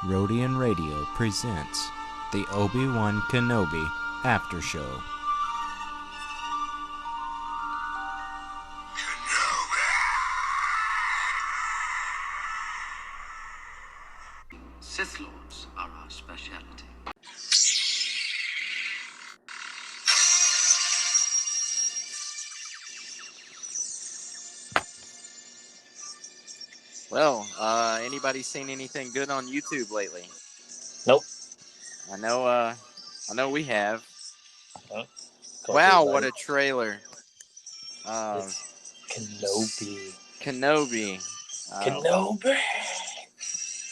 Rodian Radio presents the Obi-Wan Kenobi After Show. Sith Lords are our specialty. Well, anybody seen anything good on YouTube lately? Nope. I know we have. Oh, Wow, what a trailer! It's Kenobi. Kenobi. Kenobi.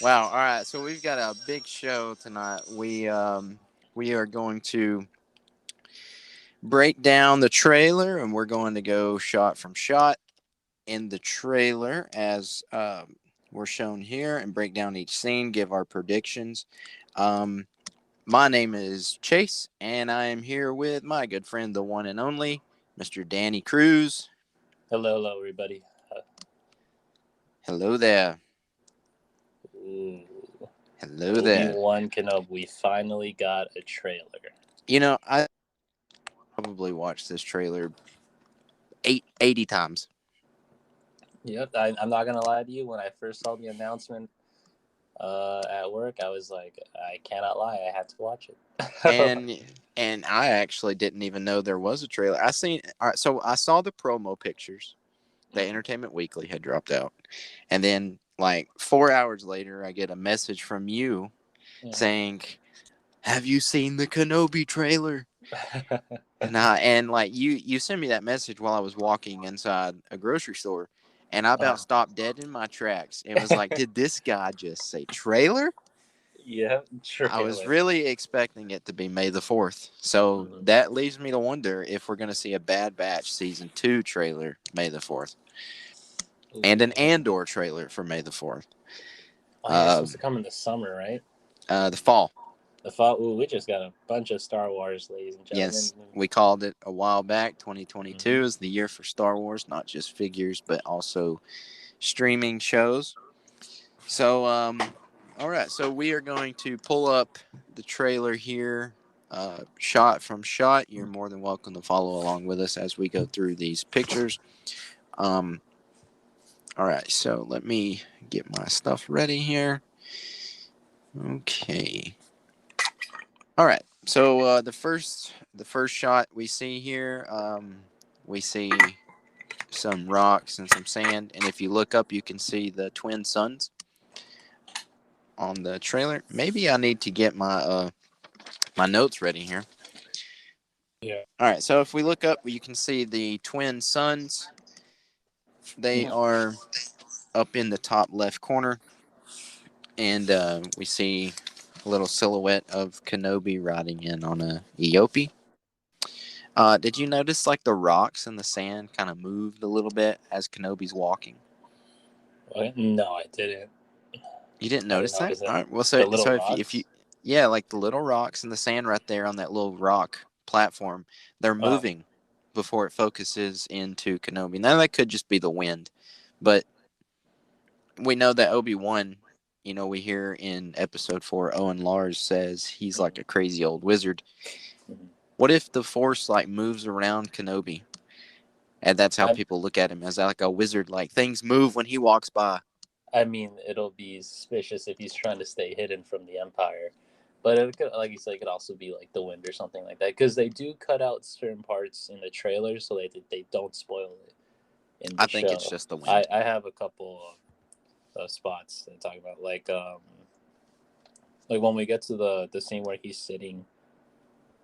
Wow. All right. So we've got a big show tonight. We are going to break down the trailer, and we're going to go shot from shot in the trailer as we're shown here, and break down each scene, give our predictions. My name is Chase, and I am here with my good friend, the one and only Mr. Danny Cruz. Hello, everybody. Hello there. Ooh. Hello there. Obi-Wan Kenobi. We finally got a trailer. You know, I probably watched this trailer 80 times. Yep, I'm not gonna lie to you. When I first saw the announcement at work, I was like, I cannot lie. I had to watch it. and I actually didn't even know there was a trailer. So I saw the promo pictures that Entertainment Weekly had dropped out, and then like 4 hours later, I get a message from you saying, "Have you seen the Kenobi trailer?" and like you sent me that message while I was walking inside a grocery store. And I about stopped dead in my tracks. It was like, did this guy just say trailer? Yeah, trailer. I was really expecting it to be May the 4th. So that leaves me to wonder if we're going to see a Bad Batch Season 2 trailer May the 4th. And an Andor trailer for May the 4th. It's supposed to come in the summer, right? The fall. The fall. Ooh, we just got a bunch of Star Wars, ladies and gentlemen. Yes, we called it a while back. 2022 is the year for Star Wars, not just figures, but also streaming shows. So, all right. So we are going to pull up the trailer here, shot from shot. You're more than welcome to follow along with us as we go through these pictures. All right. So let me get my stuff ready here. Okay. All right. So the first shot we see here, we see some rocks and some sand, and if you look up, you can see the twin suns on the trailer. Maybe I need to get my my notes ready here. Yeah. All right. So if we look up, you can see the twin suns. They are up in the top left corner, and we see a little silhouette of Kenobi riding in on a Eopie. Did you notice like the rocks and the sand kind of moved a little bit as Kenobi's walking? No, I didn't. You didn't notice that? All right. Well, so if you like the little rocks and the sand right there on that little rock platform, they're moving before it focuses into Kenobi. Now that could just be the wind, but we know that Obi-Wan, you know, we hear in episode 4, Owen Lars says he's like a crazy old wizard. What if the Force like moves around Kenobi, and that's how people look at him, as like a wizard? Like things move when he walks by. I mean, it'll be suspicious if he's trying to stay hidden from the Empire. But it could, like you said, it could also be like the wind or something like that. Because they do cut out certain parts in the trailer so they don't spoil it in the I think show. it's just the wind. I have a couple of spots to talk about. Like when we get to the scene where he's sitting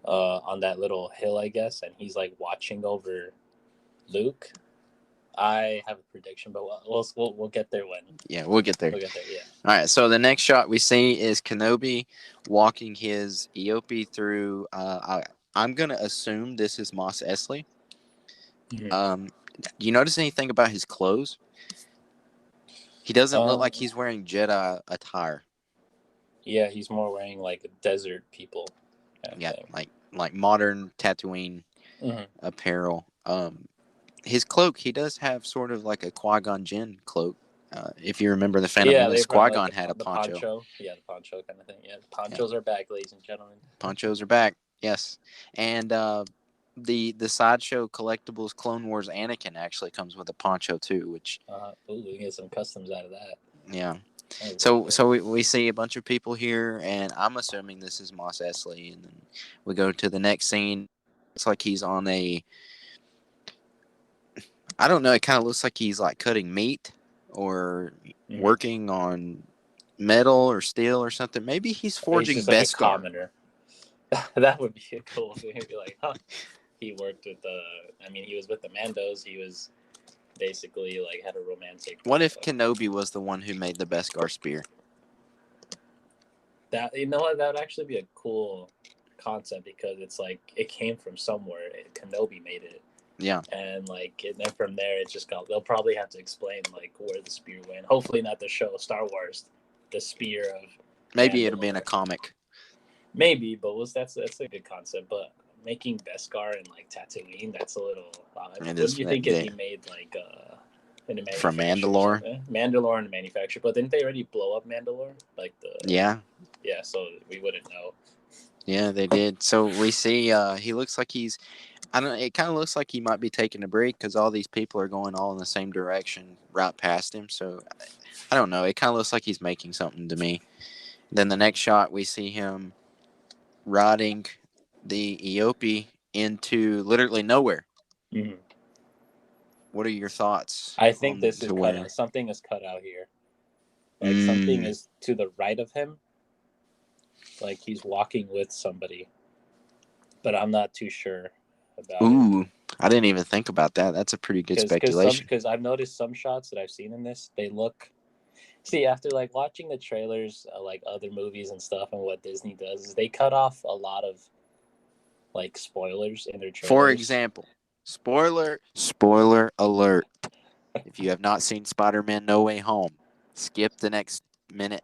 on that little hill, I guess, and he's like watching over Luke. I have a prediction, but we'll get there when. Yeah, we'll get there. Yeah. All right. So the next shot we see is Kenobi walking his Eopie through. I'm gonna assume this is Mos Eisley. Do you notice anything about his clothes? He doesn't look like he's wearing Jedi attire. Yeah, he's more wearing like desert people. Yeah, like modern Tatooine apparel. His cloak, he does have sort of like a Qui-Gon Jinn cloak. If you remember the Phantom Menace, Qui-Gon had a poncho. Yeah, the poncho kind of thing. Yeah, ponchos are back, ladies and gentlemen. Ponchos are back, yes. And the Sideshow Collectibles Clone Wars Anakin actually comes with a poncho too, which... we can get some customs out of that. Yeah. So we see a bunch of people here, and I'm assuming this is Mos Eisley, and then we go to the next scene. It's like he's on a... I don't know, it kind of looks like he's like cutting meat or working on metal or steel or something. Maybe he's forging Beskar. Like a commoner. That would be a cool thing. He'd be like, huh. He worked with he was with the Mandos. He was basically like had a romantic... What if Kenobi was the one who made the Beskar spear? That, you know what, that would actually be a cool concept, because it's like it came from somewhere. Kenobi made it. Yeah. And then from there it just they'll probably have to explain like where the spear went. Hopefully not the show Star Wars, the spear of... Maybe it'll be in a comic. Maybe, but that's a good concept. But making Beskar and like Tatooine, that's a little... what do you think if he made like from Mandalore? Mandalore and manufacture, but didn't they already blow up Mandalore? Yeah, so we wouldn't know. Yeah, they did. So we see he looks like he's... it kind of looks like he might be taking a break because all these people are going all in the same direction right past him. So I don't know. It kind of looks like he's making something to me. Then the next shot, we see him riding the Eope into literally nowhere. Mm-hmm. What are your thoughts? I think this is cut out. Something is cut out here. Like something is to the right of him. Like he's walking with somebody. But I'm not too sure about it. I didn't even think about that. That's a pretty good speculation. Because I've noticed some shots that I've seen in this, they look... See, after like watching the trailers, like other movies and stuff, and what Disney does is they cut off a lot of like spoilers in their trailers. For example, spoiler alert. If you have not seen Spider-Man No Way Home, skip the next minute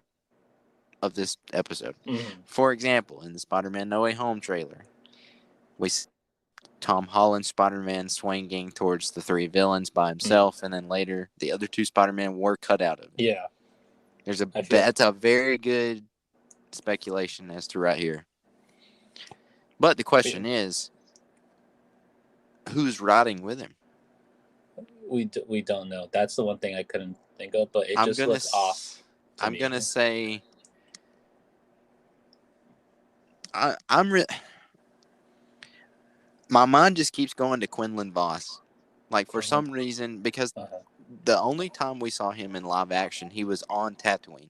of this episode. Mm-hmm. For example, in the Spider-Man No Way Home trailer, we see Tom Holland Spider-Man swinging towards the three villains by himself, and then later the other two Spider-Man were cut out of it. Yeah. That's a very good speculation as to right here. But the question is, who's riding with him? We don't know. That's the one thing I couldn't think of, but it just looks off. I'm going to say... My mind just keeps going to Quinlan Vos. Like, for some reason, because the only time we saw him in live action, he was on Tatooine.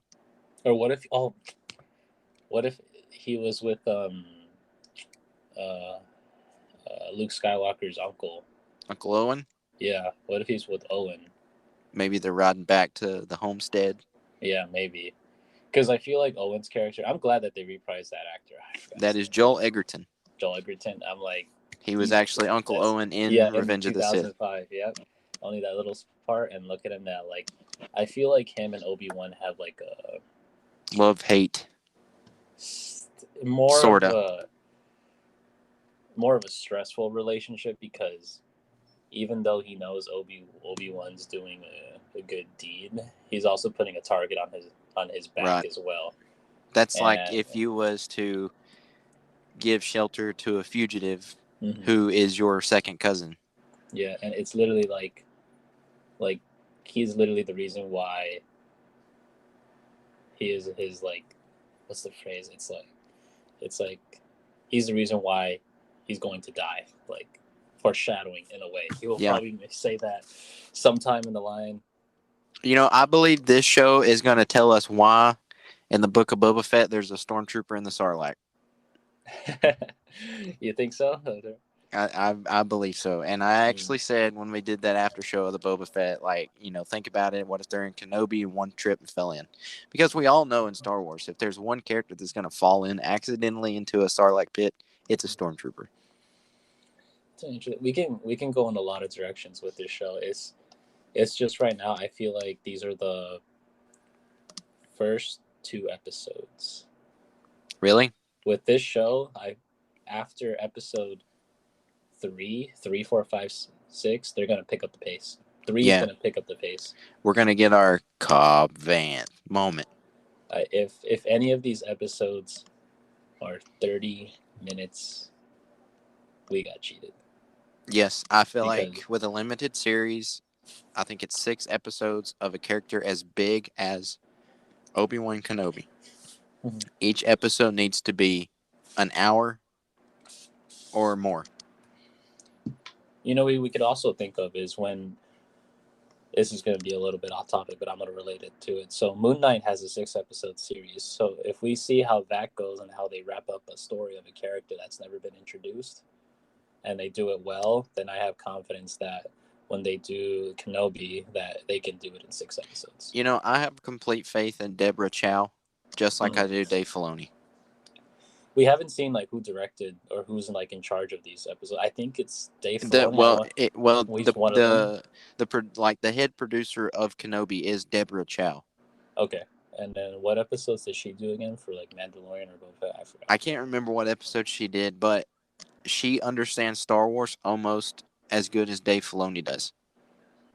Or what if he was with Luke Skywalker's uncle? Uncle Owen? Yeah. What if he's with Owen? Maybe they're riding back to the homestead. Yeah, maybe. Because I feel like Owen's character... I'm glad that they reprised that actor. That is Joel Egerton. Joel Egerton. I'm like... He was actually Uncle Owen in Revenge of the Sith. 2005, yeah. Only that little part, and look at him now. Like, I feel like him and Obi-Wan have like a... Love-hate. More of a stressful relationship, because even though he knows Obi-Wan's doing a good deed, he's also putting a target on his back as well. That's like if you was to give shelter to a fugitive who is your second cousin. Yeah, and it's literally like he's literally the reason why he is his, like, what's the phrase? It's like he's the reason why he's going to die. Like, foreshadowing in a way. He will probably say that sometime in the line. You know, I believe this show is going to tell us why in the Book of Boba Fett there's a stormtrooper in the Sarlacc. You think so? I believe so. And I actually said when we did that after show of the Boba Fett, like, you know, think about it. What if they're in Kenobi and one trip and fell in? Because we all know in Star Wars, if there's one character that's going to fall in accidentally into a Sarlacc pit, it's a stormtrooper. We can go in a lot of directions with this show. It's just right now, I feel like these are the first 2 episodes. Really? With this show, after episode 3, 4, 5, 6, they're gonna pick up the pace. 3 is going to pick up the pace. We're going to get our Cobb Vanth moment. If any of these episodes are 30 minutes, we got cheated. Yes, I feel like with a limited series, I think it's 6 episodes of a character as big as Obi-Wan Kenobi. Mm-hmm. Each episode needs to be an hour or more. We could also think of is when, this is going to be a little bit off topic, but I'm going to relate it to it. So Moon Knight has a 6-episode series. So if we see how that goes and how they wrap up a story of a character that's never been introduced, and they do it well, then I have confidence that when they do Kenobi, that they can do it in 6 episodes. I have complete faith in Deborah Chow, just like I do Dave Filoni. We haven't seen who directed or who's in charge of these episodes. I think it's Dave Filoni. The head producer of Kenobi is Deborah Chow. Okay, and then what episodes did she do again for Mandalorian or Boba Fett? I forgot. I can't remember what episode she did, but she understands Star Wars almost as good as Dave Filoni does.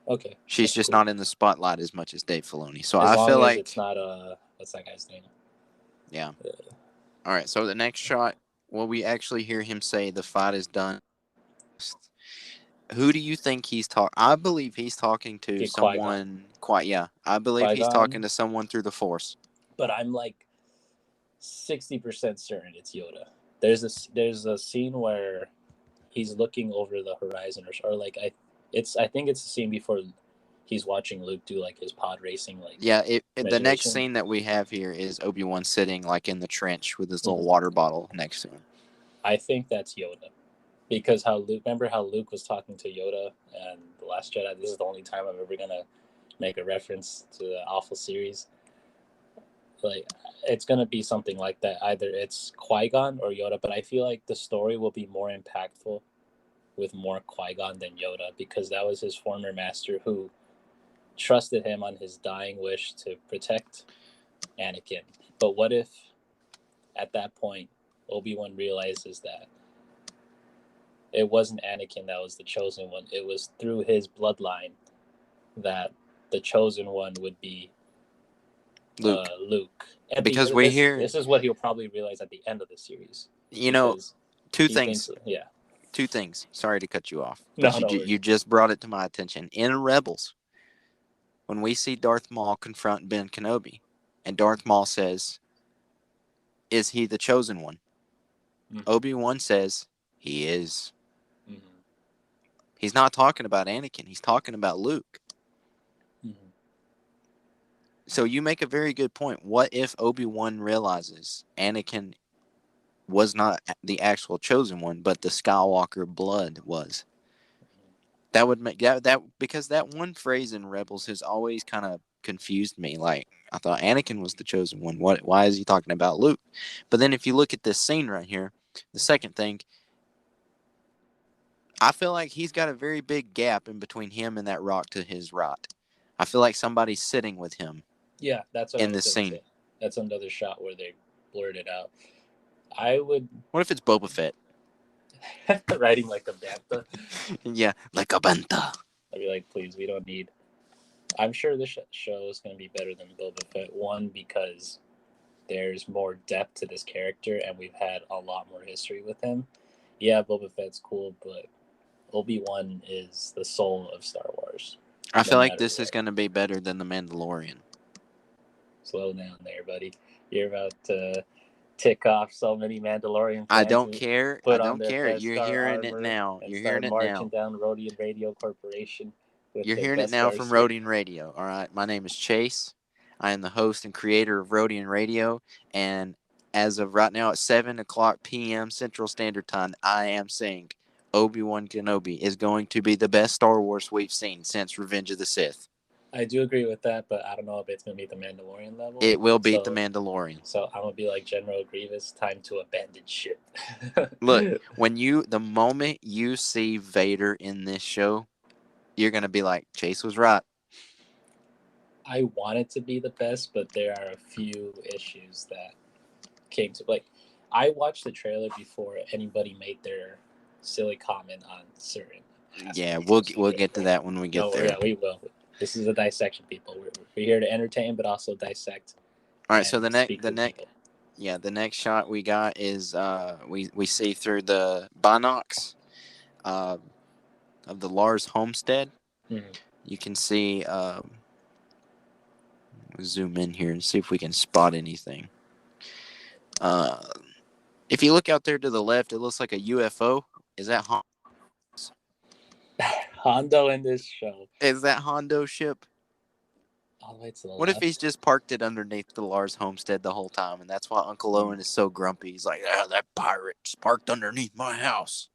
Okay, she's just not in the spotlight as much as Dave Filoni. So I feel like it's not what's that guy's name? Yeah. All right, so the next shot, we actually hear him say the fight is done. Who do you think he's talking? I believe he's talking to someone. I believe Qui-Gon. He's talking to someone through the Force. But I'm 60% certain it's Yoda. There's a scene where he's looking over the horizon, or I think it's a scene before he's watching Luke do his pod racing. The next scene that we have here is Obi-Wan sitting in the trench with his little water bottle next to him. I think that's Yoda, because remember how Luke was talking to Yoda and The Last Jedi? This is the only time I'm ever gonna make a reference to the awful series. It's gonna be something like that. Either it's Qui-Gon or Yoda, but I feel like the story will be more impactful with more Qui-Gon than Yoda, because that was his former master who trusted him on his dying wish to protect Anakin. But what if at that point Obi-Wan realizes that it wasn't Anakin that was the chosen one, it was through his bloodline that the chosen one would be Luke. Because this is what he'll probably realize at the end of the series. Two things. Two things. Sorry to cut you off. But you just brought it to my attention. In Rebels, when we see Darth Maul confront Ben Kenobi, and Darth Maul says, "Is he the chosen one?" Mm-hmm. Obi-Wan says, "He is." Mm-hmm. He's not talking about Anakin. He's talking about Luke. Mm-hmm. So you make a very good point. What if Obi-Wan realizes Anakin was not the actual chosen one, but the Skywalker blood was? That would make that because that one phrase in Rebels has always kind of confused me. I thought Anakin was the chosen one. Why is he talking about Luke? But then if you look at this scene right here, the second thing, I feel like he's got a very big gap in between him and that rock to his right. I feel like somebody's sitting with him. Yeah, that's what in this scene. Say. That's another shot where they blurred it out. What if it's Boba Fett? Riding like a bantha. Yeah, like a bantha. I'd be like, please, we don't need. I'm sure this show is going to be better than Boba Fett. One, because there's more depth to this character, and we've had a lot more history with him. Yeah, Boba Fett's cool, but Obi-Wan is the soul of Star Wars. I feel like this is going to be better than The Mandalorian. Slow down there, buddy. You're about to tick off so many Mandalorian fans. I don't care. You're hearing it now. You're hearing it now. Marching down Rodian Radio Corporation. You're hearing it now from Rodian Radio. All right. My name is Chase. I am the host and creator of Rodian Radio. And as of right now at 7:00 p.m. Central Standard Time, I am saying Obi-Wan Kenobi is going to be the best Star Wars we've seen since Revenge of the Sith. I do agree with that, but I don't know if it's going to be the Mandalorian level. It will beat the Mandalorian. So I'm going to be like General Grievous, time to abandon ship. Look, the moment you see Vader in this show, you're going to be like, Chase was right. I want it to be the best, but there are a few issues that came to... I watched the trailer before anybody made their silly comment on certain Yeah, we'll get to that when we get there. Yeah, we will. This is a dissection, people. We're here to entertain, but also dissect. All right, so the next shot we got is we see through the binocs of the Lars homestead. Mm-hmm. You can see. Zoom in here and see if we can spot anything. If you look out there to the left, it looks like a UFO. Is that Hondo in this show? Is that Hondo ship? All the way to the What left? if he's just parked it underneath the Lars homestead the whole time, and that's why Uncle Owen is so grumpy? He's like, that pirate just parked underneath my house.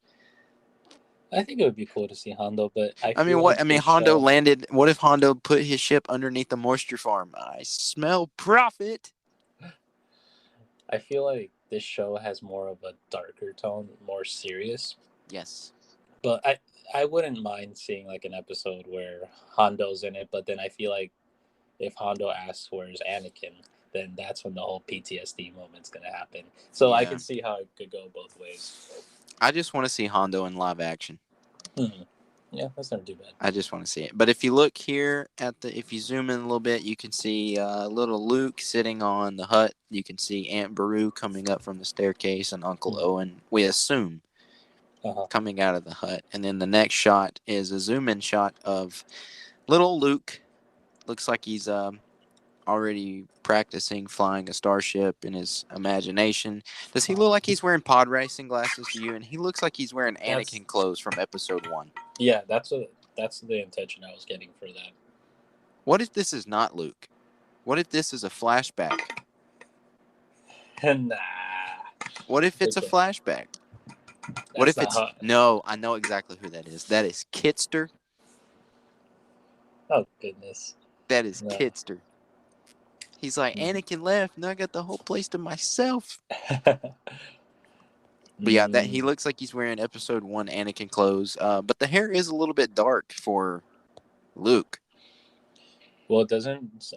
I think it would be cool to see Hondo, but Hondo landed. What if Hondo put his ship underneath the moisture farm? I smell profit. I feel like this show has more of a darker tone, more serious. Yes. But I wouldn't mind seeing like an episode where Hondo's in it, but then I feel like if Hondo asks where's Anakin, then that's when the whole PTSD moment's gonna happen. So yeah. I can see how it could go both ways. I just want to see Hondo in live action. Mm-hmm. Yeah, that's not too bad. I just want to see it. But if you look here if you zoom in a little bit, you can see little Luke sitting on the hut. You can see Aunt Beru coming up from the staircase and Uncle Owen, we assume, coming out of the hut. And then the next shot is a zoom in shot of little Luke. Looks like he's already practicing flying a starship in his imagination. Does he look like he's wearing pod racing glasses to you? And he looks like he's wearing Anakin clothes from episode 1. Yeah, that's the intention I was getting for that. What if this is not Luke? What if this is a flashback? Nah. What if it's a flashback? What if it's... No, I know exactly who that is. That is Kitster. Oh, goodness. That is Kitster. He's like, Anakin left, and I got the whole place to myself. But yeah, that he looks like he's wearing episode 1 Anakin clothes. But the hair is a little bit dark for Luke. Well, doesn't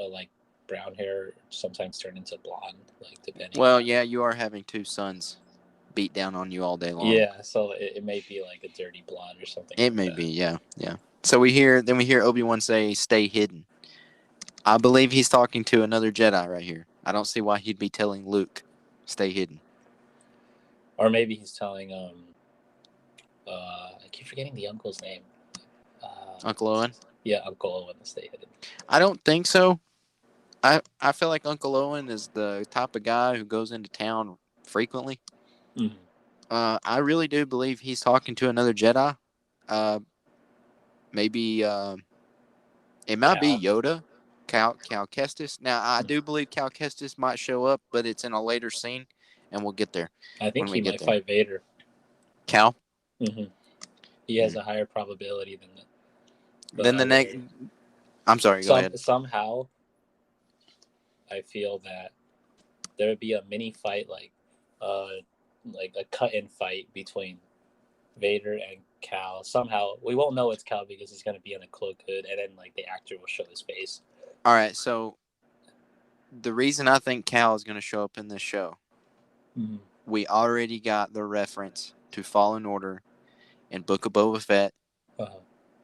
like brown hair sometimes turn into blonde, like depending? Well, yeah, you are having 2 sons beat down on you all day long. Yeah, so it may be like a dirty blonde or something. It may be, yeah. So we hear Obi-Wan say, "Stay hidden." I believe he's talking to another Jedi right here. I don't see why he'd be telling Luke, "Stay hidden." Or maybe he's telling I keep forgetting the uncle's name. Uncle Owen? Yeah, Uncle Owen to stay hidden. I don't think so. I feel like Uncle Owen is the type of guy who goes into town frequently. Mm-hmm. I really do believe he's talking to another Jedi. Maybe it might be Yoda, Cal Kestis. Now, I do believe Cal Kestis might show up, but it's in a later scene, and we'll get there. I think he might fight Vader. Cal? Mm-hmm. He has a higher probability than that. Then the next... I'm sorry, go ahead. Somehow, I feel that there would be a mini fight, like a cut-in fight between Vader and Cal. Somehow, we won't know it's Cal because he's going to be in a cloak hood, and then like the actor will show his face. All right, so the reason I think Cal is going to show up in this show, we already got the reference to Fallen Order in Book of Boba Fett,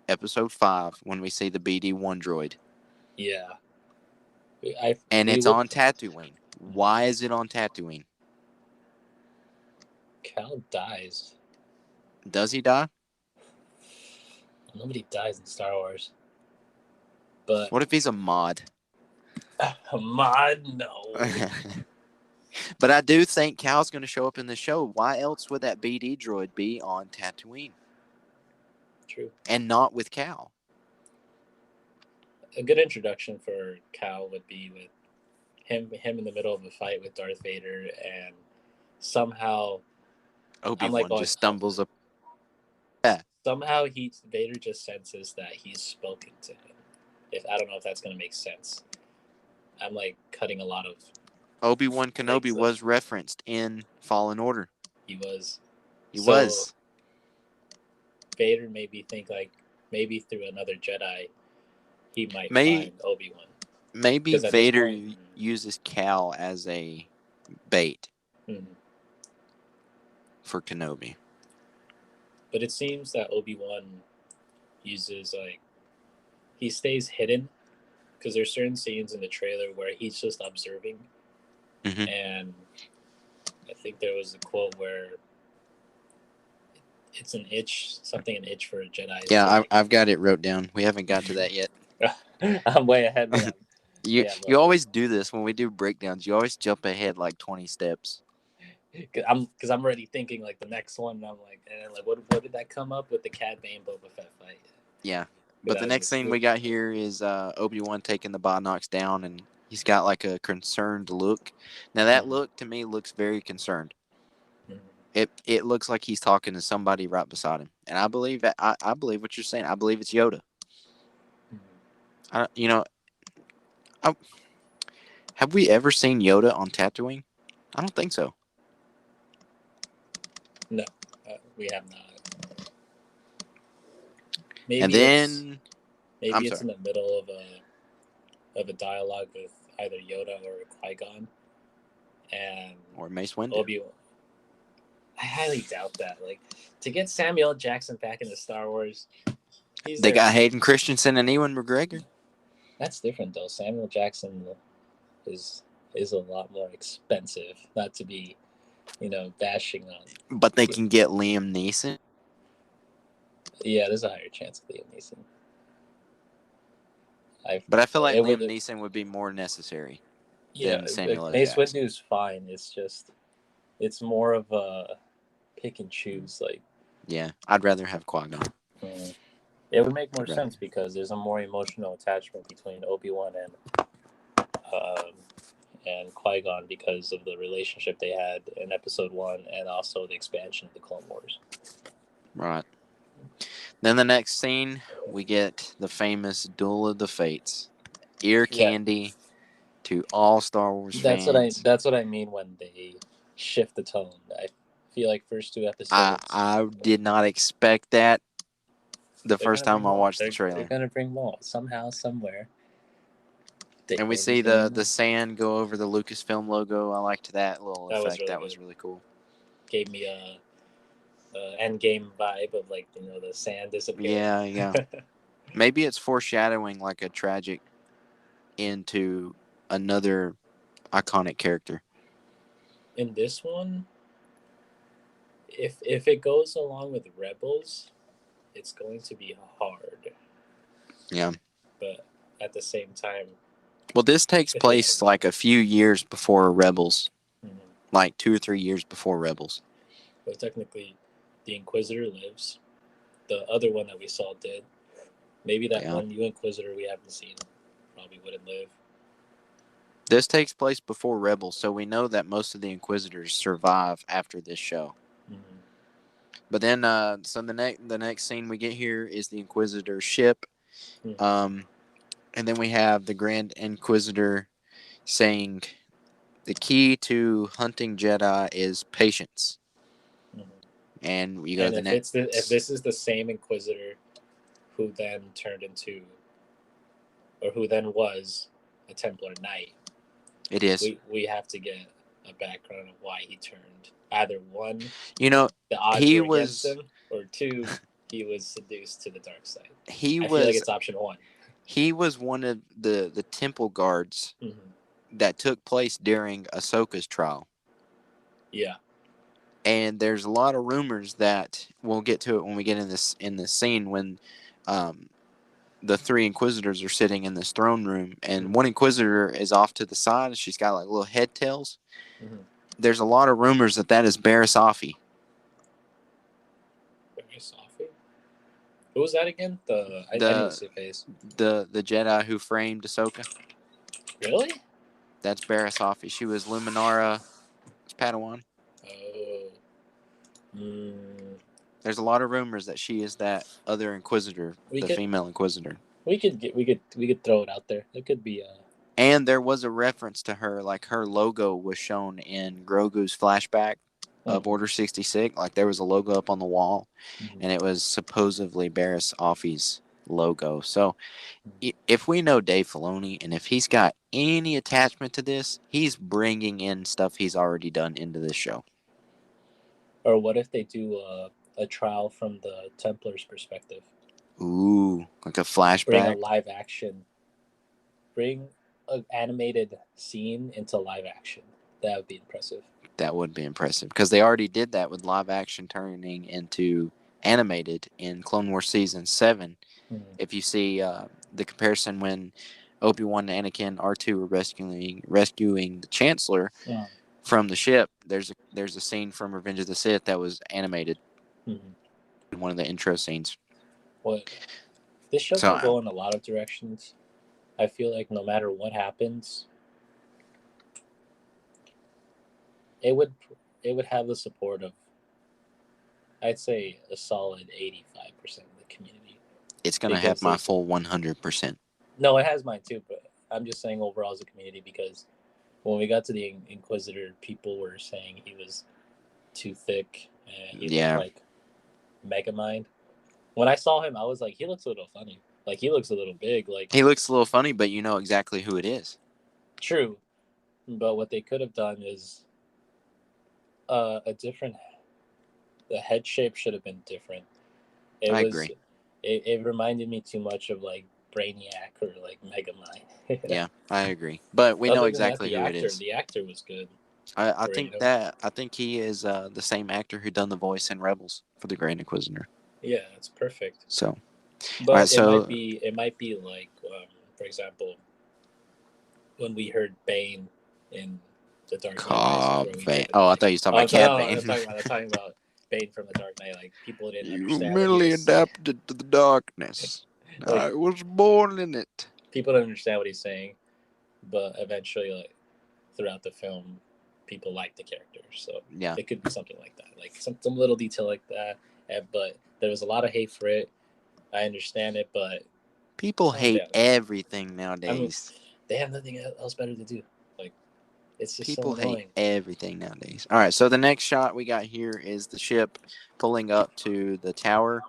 episode 5, when we see the BD-1 droid. Yeah. It's on Tatooine. Why is it on Tatooine? Cal dies. Does he die? Nobody dies in Star Wars. But what if he's a mod? A mod? No. But I do think Cal's going to show up in the show. Why else would that BD droid be on Tatooine? True. And not with Cal. A good introduction for Cal would be with him in the middle of a fight with Darth Vader, and somehow Obi-Wan just stumbles up. Yeah. Somehow Vader just senses that he's spoken to him. I don't know if that's going to make sense. I'm like cutting a lot of... Obi-Wan Kenobi was referenced in Fallen Order. He was. He was. Vader maybe through another Jedi, he might find Obi-Wan. Maybe Vader uses Cal as a bait for Kenobi. But it seems that Obi-Wan uses he stays hidden because there's certain scenes in the trailer where he's just observing, and I think there was a quote where it's an itch for a Jedi. Yeah, I've got it wrote down. We haven't got to that yet. I'm way ahead. You always do this when we do breakdowns. You always jump ahead like 20 steps. Because I'm already thinking like the next one. And I'm like, what did that come up with the Cad Bane Boba Fett fight? Yeah, but the next scene we got here is Obi-Wan taking the Bonox down, and he's got like a concerned look. Now that look to me looks very concerned. It looks like he's talking to somebody right beside him, and I believe that I believe what you're saying. I believe it's Yoda. Have we ever seen Yoda on Tatooine? I don't think so. No, we have not. Maybe it's in the middle of a dialogue with either Yoda or Qui-Gon, or Mace Windu. Obi-Wan. I highly doubt that. Like, to get Samuel L. Jackson back into Star Wars, they got Hayden Christensen and Ewan McGregor. That's different though. Samuel Jackson is a lot more expensive. Not to be, bashing on. But they can get Liam Neeson. Yeah, there's a higher chance of Liam Neeson. But I feel like Liam Neeson would be more necessary. Yeah, Samuel L. Mace Jackson. Windu's fine. It's more of a pick and choose. Yeah, I'd rather have Qui-Gon. It would make more sense because there's a more emotional attachment between Obi-Wan and Qui-Gon because of the relationship they had in Episode 1 and also the expansion of the Clone Wars. Right. Then the next scene, we get the famous Duel of the Fates. Ear candy to all Star Wars fans. That's what I mean when they shift the tone. I feel like first 2 episodes. I did not expect that the first time I watched the trailer. They're gonna bring Maul somehow, somewhere. And we see the sand go over the Lucasfilm logo. I liked that little effect. That was really cool. Gave me a Endgame vibe of the sand disappearing. Yeah. Maybe it's foreshadowing like a tragic end to another iconic character. In this one, if it goes along with Rebels, it's going to be hard. Yeah. But at the same time... Well, this takes place like a few years before Rebels. Like 2 or 3 years before Rebels. But technically, the Inquisitor lives. The other one that we saw did. Maybe that one new Inquisitor we haven't seen probably wouldn't live. This takes place before Rebels, so we know that most of the Inquisitors survive after this show. But then, so the next scene we get here is the Inquisitor ship. And then we have the Grand Inquisitor saying the key to hunting Jedi is patience. And we go to the next. If this is the same Inquisitor who then was a Templar Knight, it is. We have to get a background of why he turned. Either one, the odds were against him, or 2, he was seduced to the dark side. I feel like it's option 1. He was one of the temple guards that took place during Ahsoka's trial. Yeah. And there's a lot of rumors that we'll get to it when we get in this scene when the 3 Inquisitors are sitting in this throne room, and one Inquisitor is off to the side, and she's got like little head tails. There's a lot of rumors that is Barriss Offee. Barriss Offee? Who was that again? I didn't see face. The Jedi who framed Ahsoka. Really? That's Barriss Offee. She was Luminara's Padawan. Oh. There's a lot of rumors that she is that other Inquisitor, female Inquisitor. We could throw it out there. It could be And there was a reference to her, like her logo was shown in Grogu's flashback of Order 66. Like there was a logo up on the wall, and it was supposedly Barriss Offee's logo. So if we know Dave Filoni, and if he's got any attachment to this, he's bringing in stuff he's already done into this show. Or what if they do a trial from the Templars' perspective. Ooh, like a Bring a flashback. live action. Bring an animated scene into live action. That would be impressive. That would be impressive because they already did that with live action turning into animated in Clone Wars Season 7. Mm-hmm. If you see the comparison when Obi-Wan and Anakin R2 were rescuing the Chancellor from the ship, there's a scene from Revenge of the Sith that was animated. Mm-hmm. One of the intro scenes. Well, this show can go in a lot of directions. I feel like no matter what happens, it would have the support of, I'd say, a solid 85% of the community. It's going to have my full 100%. No, it has mine too, but I'm just saying overall as a community, because when we got to the Inquisitor, people were saying he was too thick and he looked like Megamind. When I saw him, I was like, he looks a little funny. Like, he looks a little big. Like, he looks a little funny, but you know exactly who it is. True. But what they could have done is the head shape should have been different. I agree. It reminded me too much of, like, Brainiac or, like, Megamind. Yeah, I agree. But we know exactly who it is. The actor was good. I think he is the same actor who done the voice in Rebels for the Grand Inquisitor. Yeah, it's perfect. So, but right, it might be like, for example, when we heard Bane in the Dark Knight. Bane. Oh, I thought you were talking about Cat Bane. I'm talking about Bane from the Dark Knight. Like, people didn't understand. You merely adapted to the darkness. Like, I was born in it. People don't understand what he's saying, but eventually, like, throughout the film, people like the character. So yeah, it could be something like that, like some little detail like that. But there was a lot of hate for it. I understand it, but people hate everything nowadays. I mean, they have nothing else better to do. Like, it's just people so annoying. Hate everything nowadays. All right, so the next shot we got here is the ship pulling up to the tower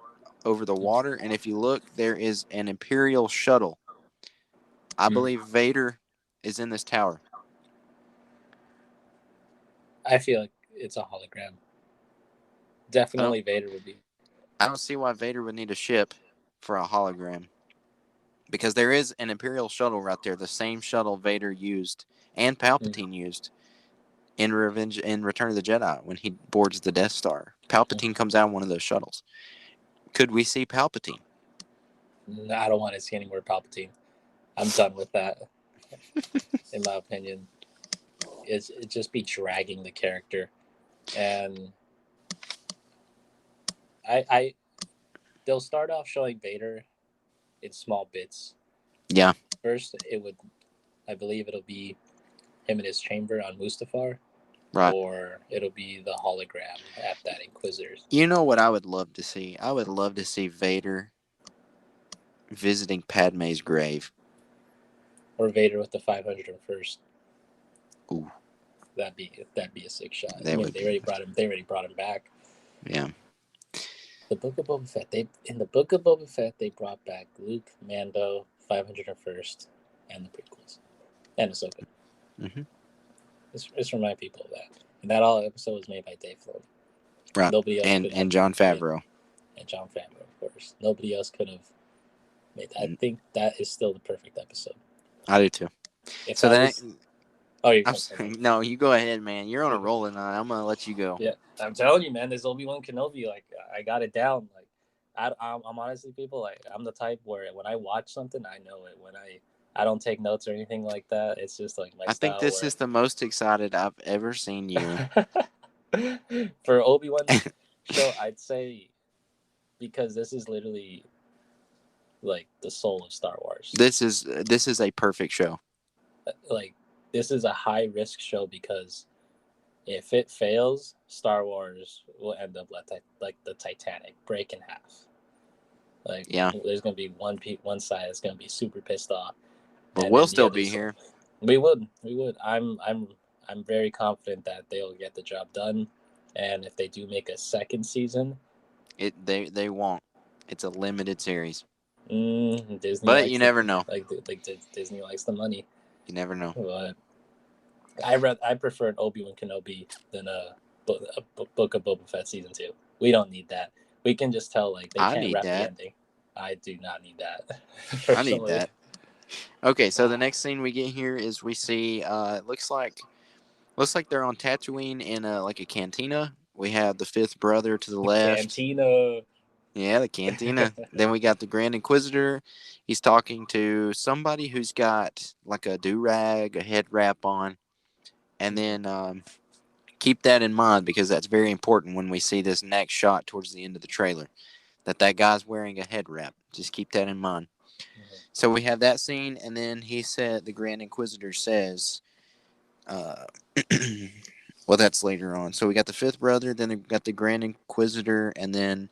over the water, and if you look, there is an Imperial shuttle. I believe Vader is in this tower. I feel like it's a hologram. Definitely Vader would be. I don't see why Vader would need a ship for a hologram. Because there is an Imperial shuttle right there, the same shuttle Vader used and Palpatine used in Return of the Jedi when he boards the Death Star. Palpatine comes out in one of those shuttles. Could we see Palpatine? No, I don't want to see any more Palpatine. I'm done with that. In my opinion, it just be dragging the character, and they'll start off showing Vader in small bits. Yeah. First, I believe it'll be him in his chamber on Mustafar. Right. Or it'll be the hologram at that Inquisitor's. You know what I would love to see? I would love to see Vader visiting Padme's grave. Or Vader with the 501st. Ooh. That'd be a sick shot. They already brought him back. Yeah. The Book of Boba Fett. In the Book of Boba Fett, they brought back Luke, Mando, 501st, and the prequels, and Ahsoka. Mm-hmm. Just remind people of that. And that all episode was made by Dave Filoni. Right. Nobody else and Jon Favreau. And Jon Favreau, of course. Nobody else could have made that. I think that is still the perfect episode. I do too. No, you go ahead, man. You're on a roll tonight. I'm gonna let you go. Yeah, I'm telling you, man. This Obi-Wan Kenobi, like, I got it down. Like, I'm honestly, people, like, I'm the type where when I watch something, I know it. When I don't take notes or anything like that. It's just like my style. I think this is the most excited I've ever seen you. For Obi-Wan show, I'd say, because this is literally like the soul of Star Wars. This is a perfect show. Like, this is a high risk show because if it fails, Star Wars will end up like the Titanic, break in half. Like, yeah, there's gonna be one side that's gonna be super pissed off. But we'll still be here. We would. I'm very confident that they'll get the job done, and if they do make a second season, they won't. It's a limited series. Disney, but you never know. Like Disney likes the money. You never know. But I prefer an Obi-Wan Kenobi than a Book of Boba Fett season 2. We don't need that. We can just tell like they can't wrap the ending. I do not need that. I need that. Okay, so the next scene we get here is we see it looks like they're on Tatooine in like a cantina. We have the fifth brother to the left. Cantina. Yeah, the cantina. Then we got the Grand Inquisitor. He's talking to somebody who's got like a do-rag, a head wrap on. And then keep that in mind because that's very important when we see this next shot towards the end of the trailer. That guy's wearing a head wrap. Just keep that in mind. Mm-hmm. So we have that scene, and then the Grand Inquisitor says, well, that's later on. So we got the fifth brother, then we got the Grand Inquisitor, and then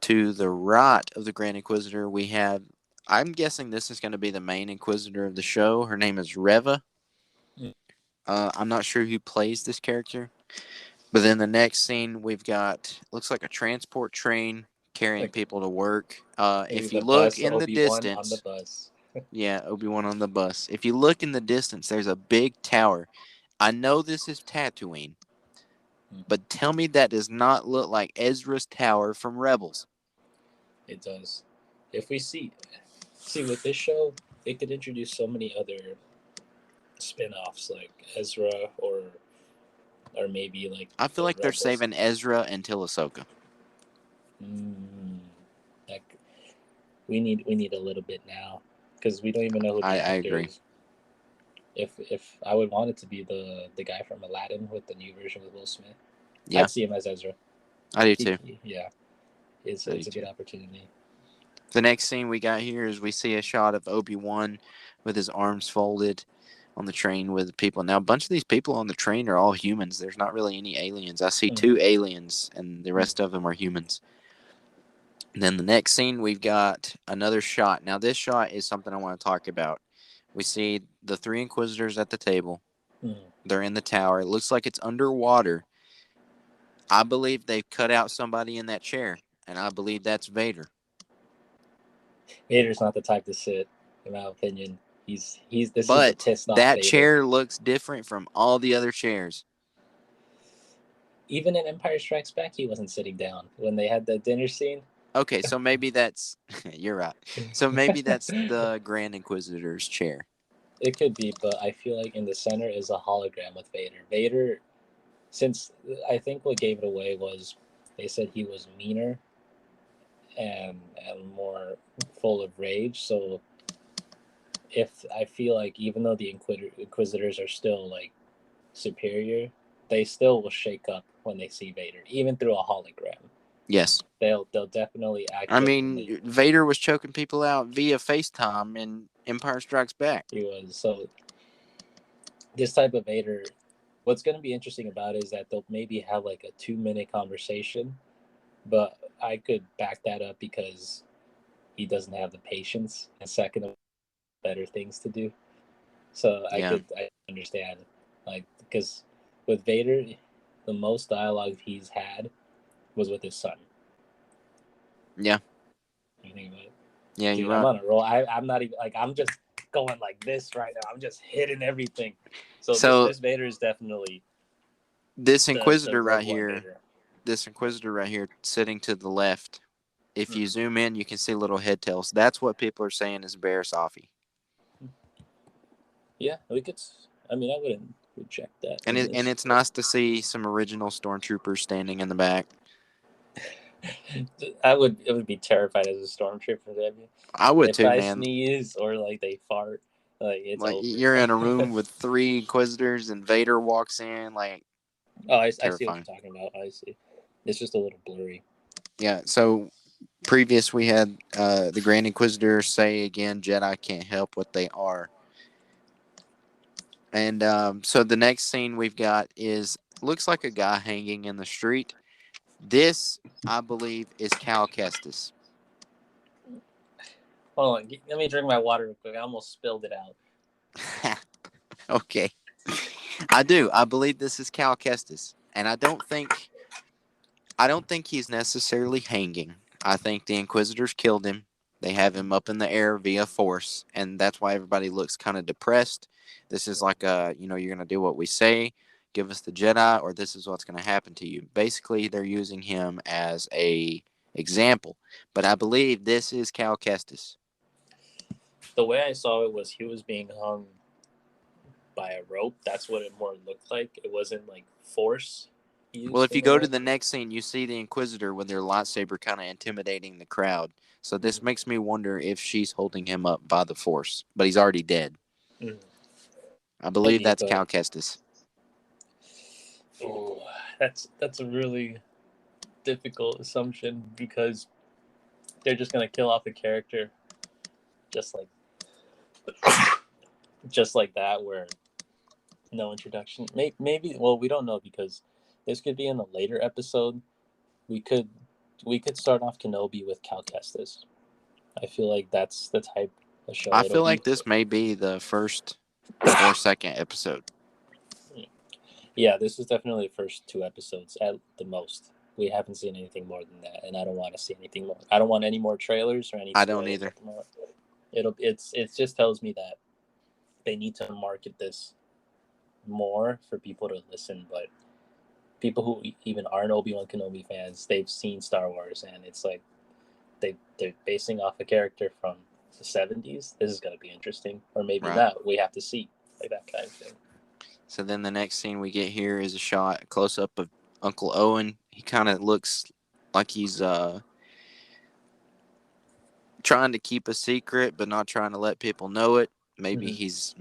to the right of the Grand Inquisitor, we have, I'm guessing this is going to be the main Inquisitor of the show. Her name is Reva. I'm not sure who plays this character. But then the next scene, we've got, looks like a transport train carrying people to work. If you look in the distance. On the bus. Yeah, Obi-Wan on the bus. If you look in the distance, there's a big tower. I know this is Tatooine. But tell me that does not look like Ezra's tower from Rebels. It does. If we see with this show, it could introduce so many other spin-offs like Ezra or maybe like I feel like they're saving Ezra until Ahsoka. Like we need a little bit now because we don't even know who the actor agree. is. If I would want it to be the guy from Aladdin with the new version with Will Smith. Yeah. I'd see him as Ezra. I do too. Yeah. It's a good opportunity. The next scene we got here is we see a shot of Obi-Wan with his arms folded on the train with people. Now, a bunch of these people on the train are all humans. There's not really any aliens. I see 2 aliens, and the rest of them are humans. And then the next scene, we've got another shot. Now, this shot is something I want to talk about. We see the 3 Inquisitors at the table. They're in the tower. It looks like it's underwater. I believe they've cut out somebody in that chair, and I believe that's Vader. Vader's not the type to sit, in my opinion. This is a pissed off that Vader. Chair looks different from all the other chairs. Even in Empire Strikes Back, he wasn't sitting down when they had the dinner scene. Okay, so maybe that's you're right. So maybe that's the Grand Inquisitor's chair. It could be, but I feel like in the center is a hologram with Vader. Vader, since I think what gave it away was they said he was meaner and more full of rage. So if I feel like even though the Inquisitors are still like superior, they still will shake up when they see Vader, even through a hologram. Yes. They'll definitely act. I mean, Vader was choking people out via FaceTime in Empire Strikes Back. He was. So this type of Vader, what's going to be interesting about it is that they'll maybe have like a 2-minute conversation, but I could back that up because he doesn't have the patience and second of better things to do. So I understand, like, because with Vader, the most dialogue he's had was with his son. Yeah. You think about it? Yeah, dude, you're right. I'm on a roll. I'm not even like I'm just going like this right now. I'm just hitting everything. So this Vader is definitely this Inquisitor right here. Vader. This Inquisitor right here, sitting to the left. If you zoom in, you can see little head tails. That's what people are saying is Bear Safi. Yeah, I wouldn't reject that. And it's nice to see some original stormtroopers standing in the back. It would be terrified as a stormtrooper. I would too, man. If I sneeze or like they fart, it's like over. You're in a room with 3 Inquisitors and Vader walks in, like. Oh, I see what you're talking about. I see. It's just a little blurry. Yeah. So previous we had the Grand Inquisitor say again, Jedi can't help what they are. And so the next scene we've got looks like a guy hanging in the street. This, I believe, is Cal Kestis. Hold on. Let me drink my water real quick. I almost spilled it out. Okay. I do. I believe this is Cal Kestis. And I don't think he's necessarily hanging. I think the Inquisitors killed him. They have him up in the air via force. And that's why everybody looks kind of depressed. This is like you're going to do what we say. give us the Jedi, or this is what's going to happen to you. Basically, they're using him as a example. But I believe this is Cal Kestis. The way I saw it was he was being hung by a rope. That's what it more looked like. It wasn't like force. Well, if you go to the next scene, you see the Inquisitor with their lightsaber kind of intimidating the crowd. So this makes me wonder if she's holding him up by the Force, but he's already dead. Mm. I believe that's Cal Kestis. Oh, that's a really difficult assumption because they're just gonna kill off a character just like that, where no introduction. Maybe well, we don't know because this could be in a later episode. We could start off Kenobi with Cal Kestis. I feel like that's the type of show. I feel like this may be the first or second episode. Yeah, this is definitely the first 2 episodes at the most. We haven't seen anything more than that, and I don't want to see anything more. I don't want any more trailers or anything. I don't either. It just tells me that they need to market this more for people to listen, but people who even aren't Obi-Wan Kenobi fans, they've seen Star Wars, and it's like they're basing off a character from the 70s. This is going to be interesting, or maybe not. We have to see, like that kind of thing. So then the next scene we get here is a shot, a close-up of Uncle Owen. He kind of looks like he's trying to keep a secret, but not trying to let people know it. Maybe he's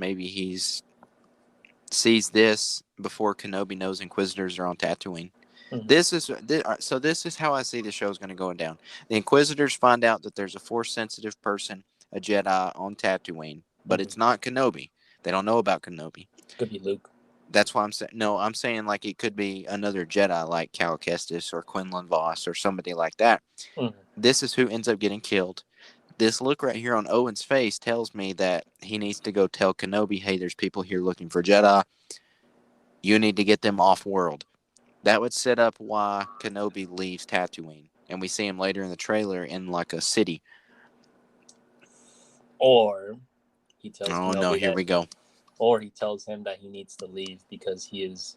sees this before Kenobi knows Inquisitors are on Tatooine. Mm-hmm. This is how I see the show's going to go down. The Inquisitors find out that there's a Force-sensitive person, a Jedi, on Tatooine, but it's not Kenobi. They don't know about Kenobi. It could be Luke. That's why I'm saying. No, I'm saying like it could be another Jedi, like Cal Kestis or Quinlan Vos or somebody like that. Mm-hmm. This is who ends up getting killed. This look right here on Owen's face tells me that he needs to go tell Kenobi, hey, there's people here looking for Jedi. You need to get them off-world. That would set up why Kenobi leaves Tatooine. And we see him later in the trailer in like a city. Or he tells Kenobi no, here we go. Or he tells him that he needs to leave because he is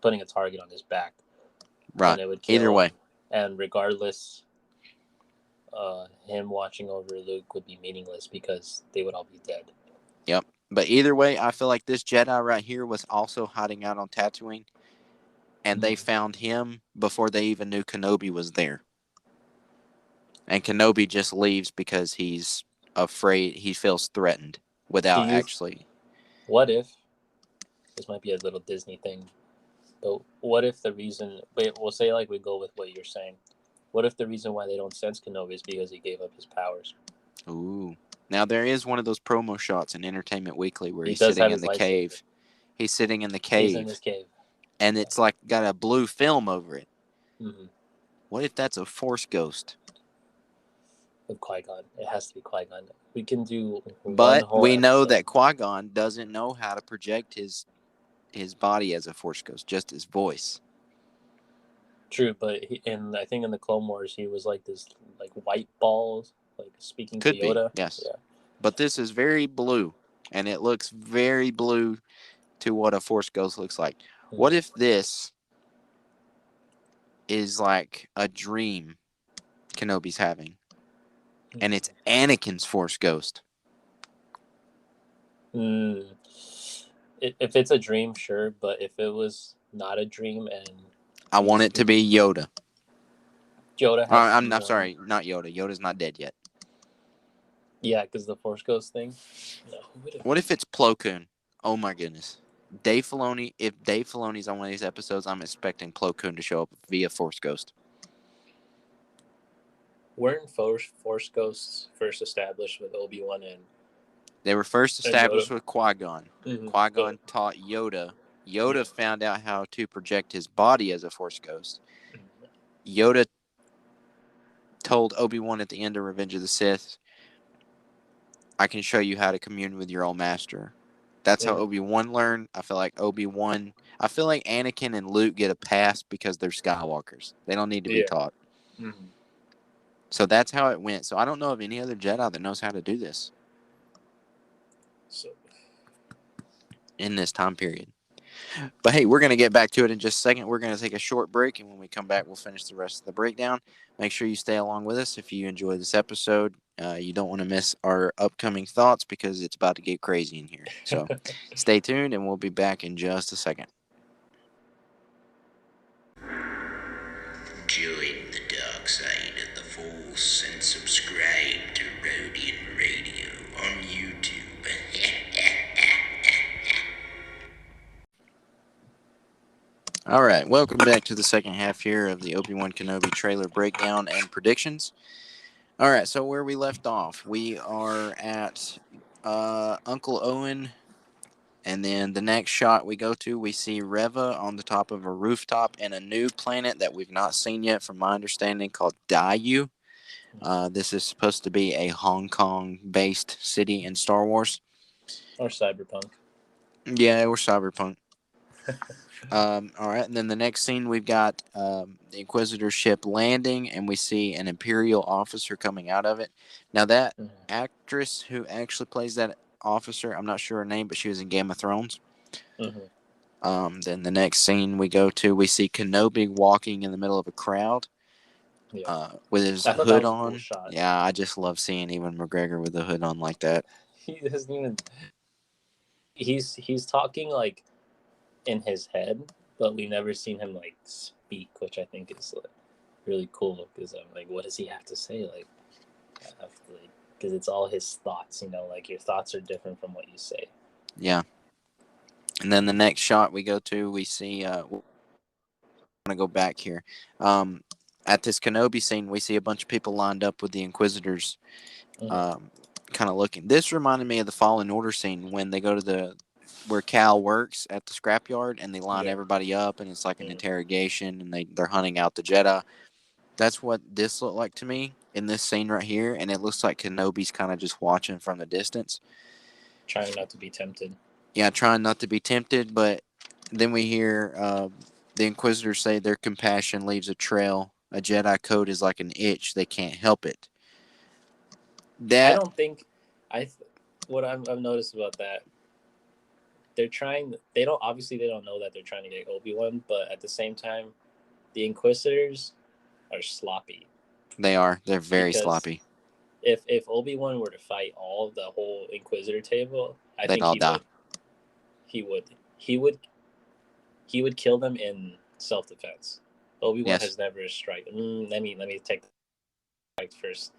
putting a target on his back. Right. Either way. And regardless, him watching over Luke would be meaningless because they would all be dead. Yep. But either way, I feel like this Jedi right here was also hiding out on Tatooine. And they found him before they even knew Kenobi was there. And Kenobi just leaves because he's afraid, he feels threatened without actually. What if, this might be a little Disney thing, but what if the reason, we'll say like we go with what you're saying. What if the reason why they don't sense Kenobi is because he gave up his powers? Ooh. Now there is one of those promo shots in Entertainment Weekly where he's sitting in the cave. He's sitting in the cave. He's in his cave. And it's like got a blue film over it. Mm-hmm. What if that's a Force ghost? With Qui-Gon. It has to be Qui-Gon. We can do. But we know that Qui-Gon doesn't know how to project his body as a Force ghost, just his voice. True, but I think in the Clone Wars he was like this, like white balls, like speaking to Yoda. Be, yes. Yeah. But this is very blue, and it looks very blue to what a Force ghost looks like. What if this is like a dream Kenobi's having, and it's Anakin's Force ghost? If it's a dream, sure, but if it was not a dream and... I want it to be Yoda. Yoda. I'm sorry, not Yoda. Yoda's not dead yet. Yeah, because the Force ghost thing. No. What if it's Plo Koon? Oh my goodness. Dave Filoni, if Dave Filoni's on one of these episodes, I'm expecting Plo Koon to show up via Force Ghost. Weren't Force Ghosts first established with Obi-Wan and... They were first established with Qui-Gon. Mm-hmm. Qui-Gon taught Yoda. Yoda found out how to project his body as a Force Ghost. Yoda told Obi-Wan at the end of Revenge of the Sith, I can show you how to commune with your old master. That's how Obi-Wan learned. I feel like Anakin and Luke get a pass because they're Skywalkers. They don't need to be taught. Mm-hmm. So that's how it went. So I don't know of any other Jedi that knows how to do this. So, in this time period. But hey, we're going to get back to it in just a second. We're going to take a short break, and when we come back, we'll finish the rest of the breakdown. Make sure you stay along with us if you enjoy this episode. You don't want to miss our upcoming thoughts because it's about to get crazy in here. So stay tuned, and we'll be back in just a second. Join the dark side of the Force and subscribe to Rodian Radio on YouTube. All right, welcome back to the second half here of the Obi-Wan Kenobi trailer breakdown and predictions. All right, so where we left off, we are at Uncle Owen, and then the next shot we go to, we see Reva on the top of a rooftop in a new planet that we've not seen yet, from my understanding, called Daiyu. This is supposed to be a Hong Kong-based city in Star Wars. Or Cyberpunk. Yeah, or Cyberpunk. All right, and then the next scene we've got the Inquisitor ship landing, and we see an Imperial officer coming out of it. Now that actress who actually plays that officer, I'm not sure her name, but she was in Game of Thrones. Then the next scene we go to, we see Kenobi walking in the middle of a crowd with his hood on. Cool shot. Yeah, I just love seeing Ewan McGregor with the hood on like that. He doesn't even. He's talking like in his head, but we've never seen him like speak, which I think is like really cool, because I'm like, what does he have to say? Like, because it's all his thoughts, like your thoughts are different from what you say. Yeah. And then the next shot we go to, we see we're gonna go back here. At this Kenobi scene, we see a bunch of people lined up with the Inquisitors, kind of looking. This reminded me of the Fallen Order scene when they go to where Cal works at the scrapyard, and they line everybody up, and it's like an interrogation, and they're hunting out the Jedi. That's what this looked like to me in this scene right here, and it looks like Kenobi's kind of just watching from the distance. Trying not to be tempted. Yeah, trying not to be tempted, but then we hear the Inquisitors say their compassion leaves a trail. A Jedi code is like an itch; they can't help it. I don't think what I've noticed about that, they don't know that they're trying to get Obi-Wan, but at the same time, the Inquisitors are sloppy. They are. They're very sloppy. If Obi-Wan were to fight the whole Inquisitor table, I think all die. He would kill them in self-defense. Obi-Wan has never struck. Let me take the strike first.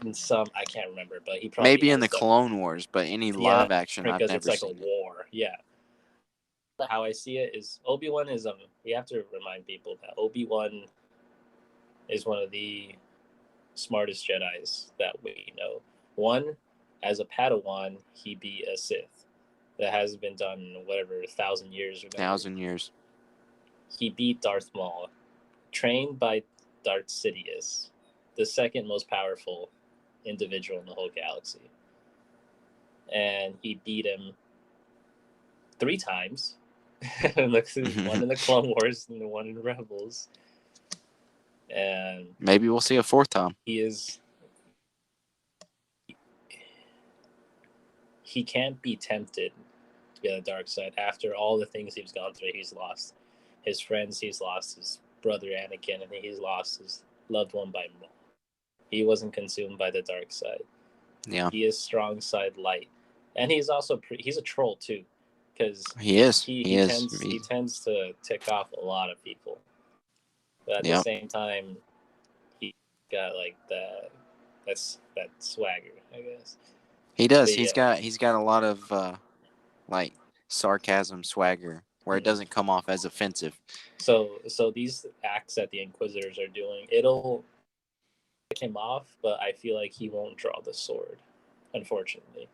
In some, I can't remember, but he probably maybe in the Clone Wars, but any live action I've never seen. Because it's like a war. Yeah. How I see it is Obi-Wan is you have to remind people that Obi-Wan is one of the smartest Jedis that we know. One, as a Padawan, he beat a Sith. That hasn't been done in 1,000 years. 1,000 years. He beat Darth Maul, trained by Darth Sidious, the second most powerful individual in the whole galaxy. And he beat him 3 times. One in the Clone Wars and one in Rebels. And maybe we'll see a 4th time. He can't be tempted to be on the dark side after all the things he's gone through. He's lost his friends, he's lost his brother Anakin, and he's lost his loved one by Maul. He wasn't consumed by the dark side. Yeah, he is strong side light, and he's also he's a troll too, because he tends to tick off a lot of people, but at the same time, he got like that swagger, I guess. He does. But he's got a lot of like sarcasm, swagger, where it doesn't come off as offensive. So these acts that the Inquisitors are doing, it'll pick him off, but I feel like he won't draw the sword, unfortunately.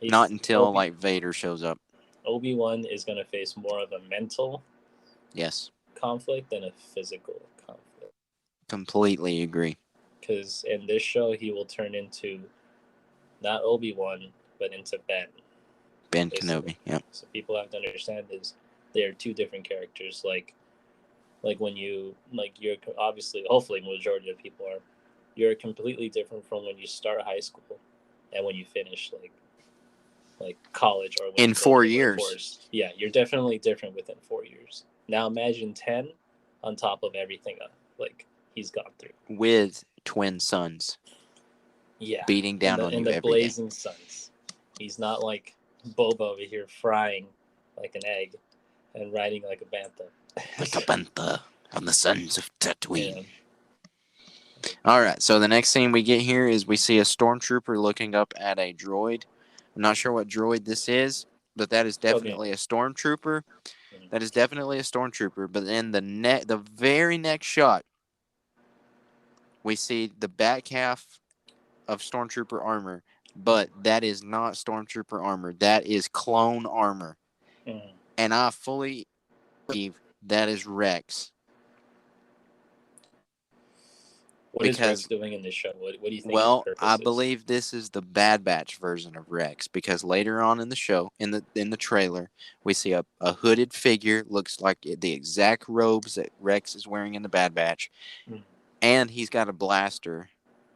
Not until like Vader shows up. Obi-Wan is going to face more of a mental conflict than a physical conflict. Completely agree. Because in this show, he will turn into not Obi-Wan, but into Ben. Ben Kenobi, yeah. So people have to understand is they are 2 different characters. Like when you're obviously, hopefully, majority of people are. You're completely different from when you start high school and when you finish like college or in 4 years. Yeah, you're definitely different within 4 years. Now imagine 10 on top of everything like he's gone through with twin sons. Yeah, beating down on you in the every blazing day. suns. He's not like Boba over here frying like an egg and riding like a bantha. Like a bantha on the suns of Tatooine. Yeah. All right, so the next scene we get here is we see a stormtrooper looking up at a droid. I'm not sure what droid this is, but that is definitely a stormtrooper. That is definitely a stormtrooper. But then the very next shot, we see the back half of stormtrooper armor, but that is not stormtrooper armor. That is clone armor. And I fully believe that is Rex. What is Rex doing in this show? What do you think? Well, I believe this is the Bad Batch version of Rex, because later on in the show, in the trailer, we see a hooded figure, looks like the exact robes that Rex is wearing in the Bad Batch, and he's got a blaster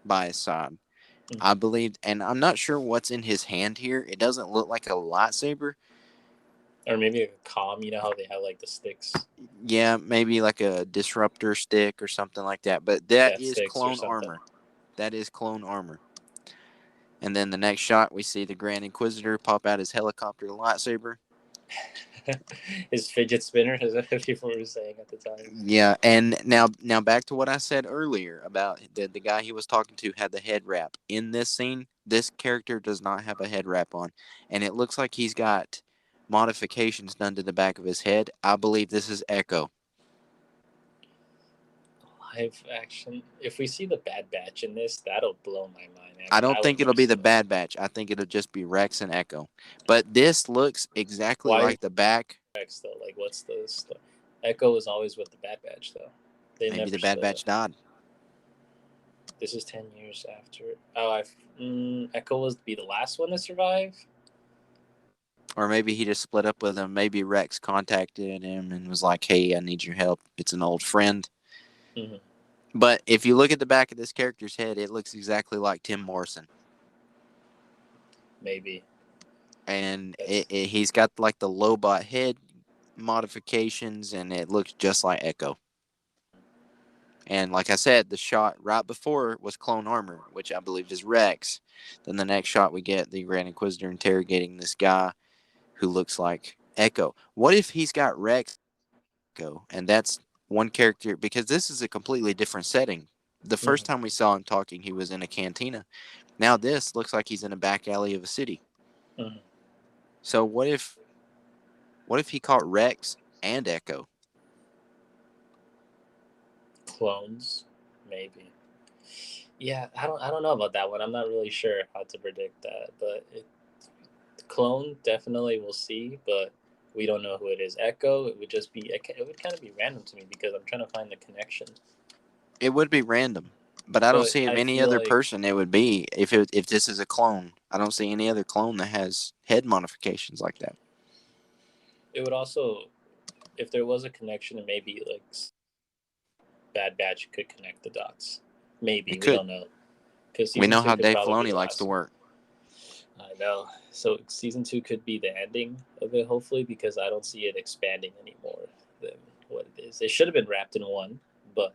by his side. I believe, and I'm not sure what's in his hand here. It doesn't look like a lightsaber. Or maybe a comm, you know how they have like the sticks? Yeah, maybe like a disruptor stick or something like that. But that is clone armor. That is clone armor. And then the next shot, we see the Grand Inquisitor pop out his helicopter lightsaber. His fidget spinner, as people were saying at the time. Yeah, and now back to what I said earlier about the guy he was talking to had the head wrap. In this scene, this character does not have a head wrap on. And it looks like he's got modifications done to the back of his head. I believe this is Echo. Live action. If we see the Bad Batch in this, that'll blow my mind. I don't think it'll be the Bad Batch. I think it'll just be Rex and Echo. But this looks exactly like the back. Rex though, like what's the story? Echo is always with the Bad Batch though. Maybe the Bad Batch died. This is 10 years after. Oh, Echo was be the last one to survive. Or maybe he just split up with him. Maybe Rex contacted him and was like, "Hey, I need your help. It's an old friend." Mm-hmm. But if you look at the back of this character's head, it looks exactly like Tim Morrison. Maybe. And he's got like the Lobot head modifications, and it looks just like Echo. And like I said, the shot right before was clone armor, which I believe is Rex. Then the next shot, we get the Grand Inquisitor interrogating this guy who looks like Echo. What if he's got Rex Echo, and that's one character, because this is a completely different setting. The first time we saw him talking, he was in a cantina. Now this looks like he's in a back alley of a city. So what if he caught Rex and Echo? Clones, maybe. Yeah, I don't know about that one. I'm not really sure how to predict that, but clone definitely we'll see, but we don't know who it is. Echo, it would kind of be random to me because I'm trying to find the connection. It would be random, but I don't see any other person it would be if this is a clone. I don't see any other clone that has head modifications like that. It would also, if there was a connection, and maybe like Bad Batch could connect the dots. Maybe we don't know, because we know how Dave Filoni likes to work. I know. So season 2 could be the ending of it, hopefully, because I don't see it expanding anymore than what it is. It should have been wrapped in one, but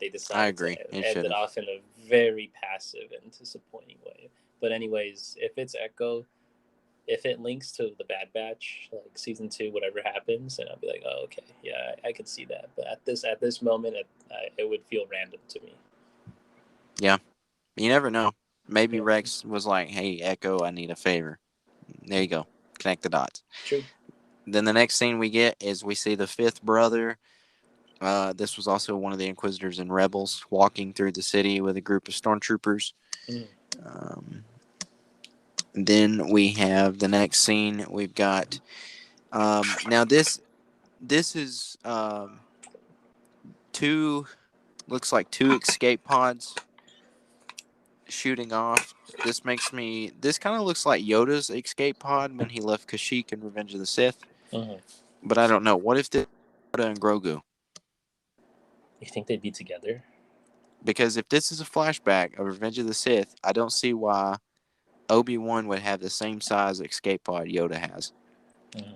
they decided to end it off in a very passive and disappointing way. But anyways, if it's Echo, if it links to the Bad Batch, like season 2, whatever happens, and I'll be like, oh, okay, yeah, I could see that. But at this moment, it would feel random to me. Yeah, you never know. Maybe Rex was like, "Hey, Echo, I need a favor." There you go. Connect the dots. True. Then the next scene we get is we see the fifth brother. This was also one of the Inquisitors and Rebels walking through the city with a group of stormtroopers. Then we have the next scene. We've got now this is looks like two escape pods shooting off. This kind of looks like Yoda's escape pod when he left Kashyyyk in Revenge of the Sith. But I don't know. What if this is Yoda and Grogu? You think they'd be together? Because if this is a flashback of Revenge of the Sith, I don't see why Obi-Wan would have the same size escape pod Yoda has. Mm-hmm.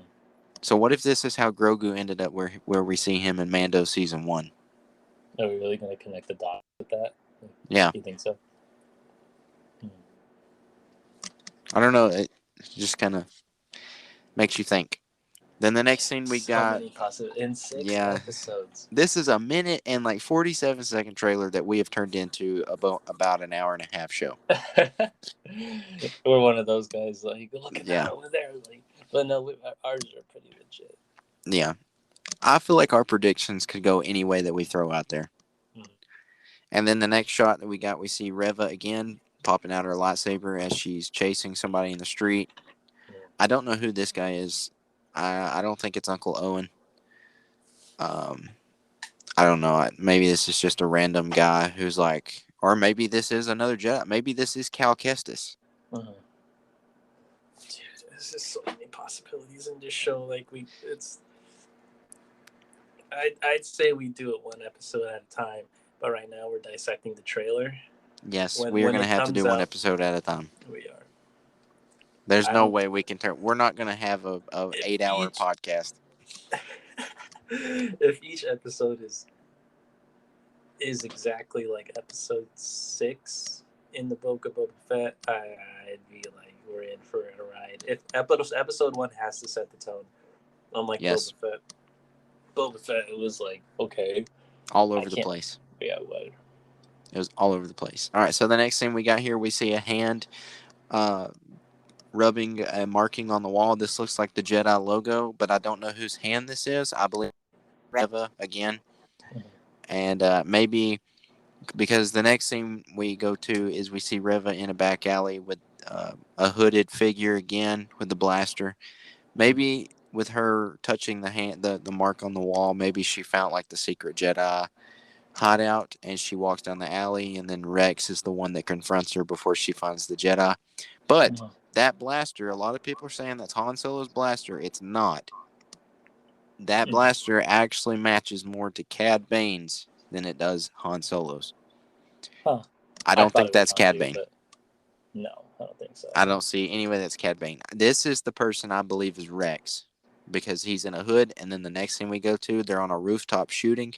So what if this is how Grogu ended up where we see him in Mando Season 1? Are we really going to connect the dots with that? Yeah. You think so? I don't know. It just kind of makes you think. Then the next scene we got. So many possibilities in 6 episodes. This is a minute and like 47-second trailer that we have turned into about an hour and a half show. We're one of those guys like, look at Yeah. that over there. Like, but no, ours are pretty legit. Yeah. I feel like our predictions could go any way that we throw out there. Mm-hmm. And then the next shot that we got, we see Reva again popping out her lightsaber as she's chasing somebody in the street. Yeah. I don't know who this guy is. I don't think it's Uncle Owen. I don't know. Maybe this is just a random guy who's like, or maybe this is another Jedi. Maybe this is Cal Kestis. Uh-huh. Dude, there's just so many possibilities in this show. Like I'd say we do it one episode at a time, but right now we're dissecting the trailer. Yes, we are going to have to do one episode at a time. We are. There's no way we can turn. We're not going to have a 8-hour podcast. If each episode is exactly like episode 6 in the Book of Boba Fett, I'd be like, we're in for a ride. If episode 1 has to set the tone, unlike yes. Boba Fett, it was like, okay, all over the place. Yeah, what? It was all over the place. All right, so the next thing we got here, we see a hand rubbing a marking on the wall. This looks like the Jedi logo, but I don't know whose hand this is. I believe Reva again. And maybe because the next scene we go to is we see Reva in a back alley with a hooded figure again with the blaster. Maybe with her touching the mark on the wall, maybe she found like the secret Jedi hideout and she walks down the alley, and then Rex is the one that confronts her before she finds the Jedi. But that blaster, a lot of people are saying that's Han Solo's blaster. It's not. That blaster actually matches more to Cad Bane's than it does Han Solo's. Huh. I don't think that's Cad Bane. No, I don't think so. I don't see any way that's Cad Bane. This is the person I believe is Rex, because he's in a hood, and then the next thing we go to, they're on a rooftop shooting,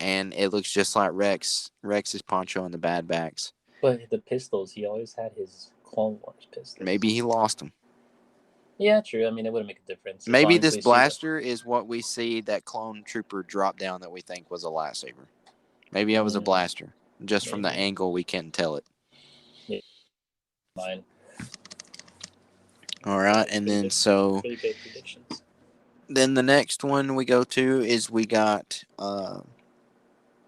and it looks just like Rex's poncho and the Bad Backs. But the pistols, he always had his Clone Wars pistols. Maybe he lost them. Yeah, true. I mean, it wouldn't make a difference. Maybe this blaster is what we see that clone trooper drop down that we think was a lightsaber. Maybe it was a blaster. Just from the angle, we can't tell it. Yeah. Mine. All right, and then so... Pretty good predictions. Then the next one we go to is we got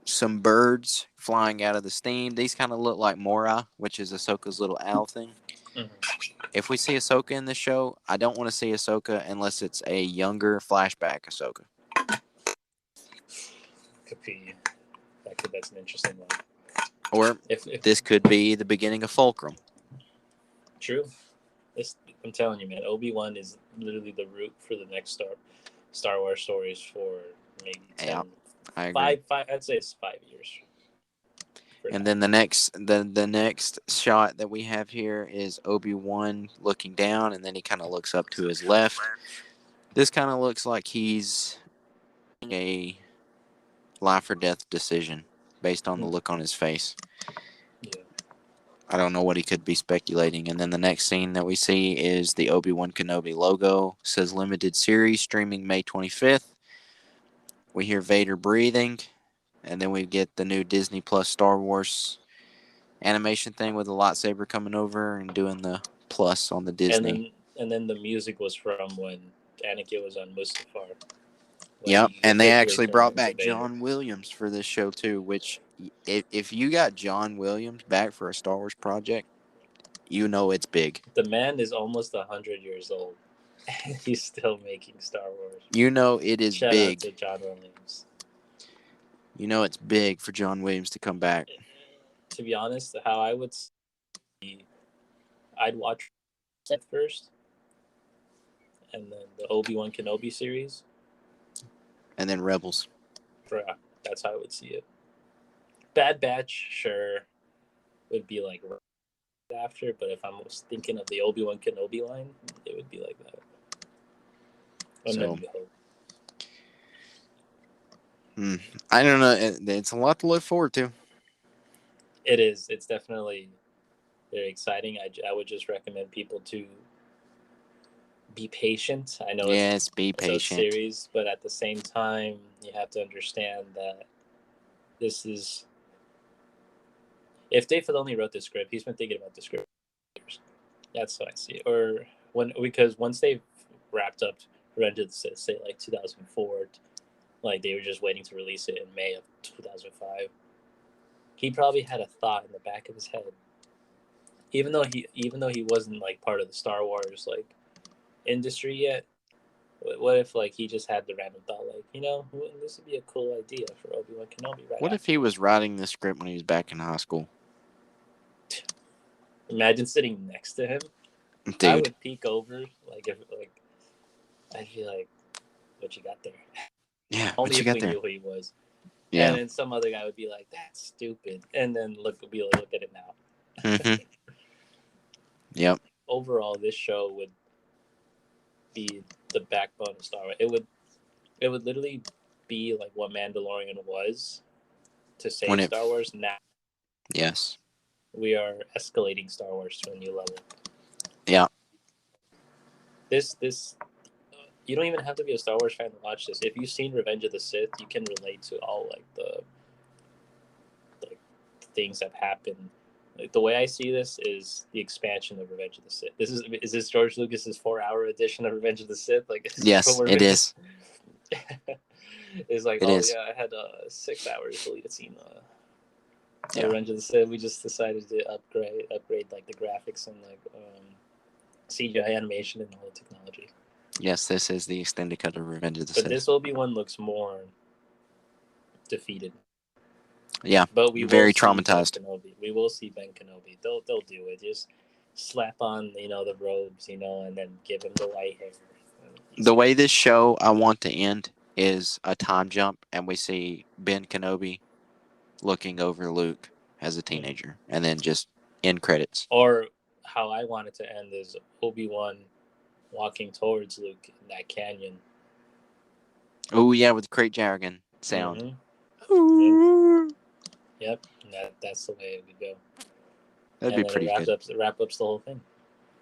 some birds flying out of the steam. These kind of look like Mora, which is Ahsoka's little owl thing. Mm-hmm. If we see Ahsoka in the show, I don't want to see Ahsoka unless it's a younger flashback Ahsoka. Could be. That's an interesting one. Or if this could be the beginning of Fulcrum. True. I'm telling you, man, Obi-Wan is literally the root for the next Star Wars stories for maybe 10, yeah, I agree. Five, I'd say it's 5 years. And then the next shot that we have here is Obi-Wan looking down, and then he kind of looks up to his left. This kind of looks like he's a life or death decision based on the look on his face. Yeah. I don't know what he could be speculating. And then the next scene that we see is the Obi-Wan Kenobi logo. It says limited series streaming May 25th. We hear Vader breathing. And then we get the new Disney Plus Star Wars animation thing with the lightsaber coming over and doing the plus on the Disney. And then the music was from when Anakin was on Mustafar. Yep, and they actually brought back John Williams for this show too, which if you got John Williams back for a Star Wars project, you know it's big. The man is almost 100 years old. He's still making Star Wars. You know it is big. Shout out to John Williams. You know it's big for John Williams to come back. To be honest, how I would see, I'd watch it first, and then the Obi-Wan Kenobi series. And then Rebels. Yeah, that's how I would see it. Bad Batch, sure, would be like after, but if I'm thinking of the Obi-Wan Kenobi line, it would be like that. So, I don't know. It's a lot to look forward to. It is. It's definitely very exciting. I would just recommend people to be patient. I know be patient. It's a series, but at the same time, you have to understand that this is. If Dave Filoni wrote the script, he's been thinking about the script for years. That's how I see it. Because once they wrapped up Revenge of the Sith, say like 2004, like they were just waiting to release it in May of 2005. He probably had a thought in the back of his head, even though he wasn't like part of the Star Wars like industry yet. What if like he just had the random thought, like, this would be a cool idea for Obi-Wan Kenobi? Right? What if he was writing the script when he was back in high school? Imagine sitting next to him. Dude. I would peek over, I'd be like, "What you got there?" Yeah, only what you if got we there? knew who he was. Yeah. And then some other guy would be like, "That's stupid," and then look at it now. Mm-hmm. Yep. Overall, this show would be the backbone of Star Wars. It would literally be like what Mandalorian was to save Star Wars. Now, yes, we are escalating Star Wars to a new level. Yeah. This you don't even have to be a Star Wars fan to watch this. If you've seen Revenge of the Sith, you can relate to all like the things that happen. Like, the way I see this is the expansion of Revenge of the Sith. Is this George Lucas's 4-hour edition of Revenge of the Sith? Like, yes, it is. It's like, yeah, I had 6 hours deleted scene. Revenge of the Sith. We just decided to upgrade like the graphics and like CGI animation and all the technology. Yes, this is the extended cut of Revenge of the Sith. But this Obi-Wan looks more defeated. Yeah, but we very will traumatized. We will see Ben Kenobi. They'll do it. Just slap on the robes, and then give him the white hair. The way this show I want to end is a time jump, and we see Ben Kenobi looking over Luke as a teenager, and then just end credits. Or how I want it to end is Obi-Wan walking towards Luke in that canyon. Oh yeah, with great jargon sound. Mm-hmm. Yep, that's the way it would go. That'd be pretty good. It wraps up the whole thing.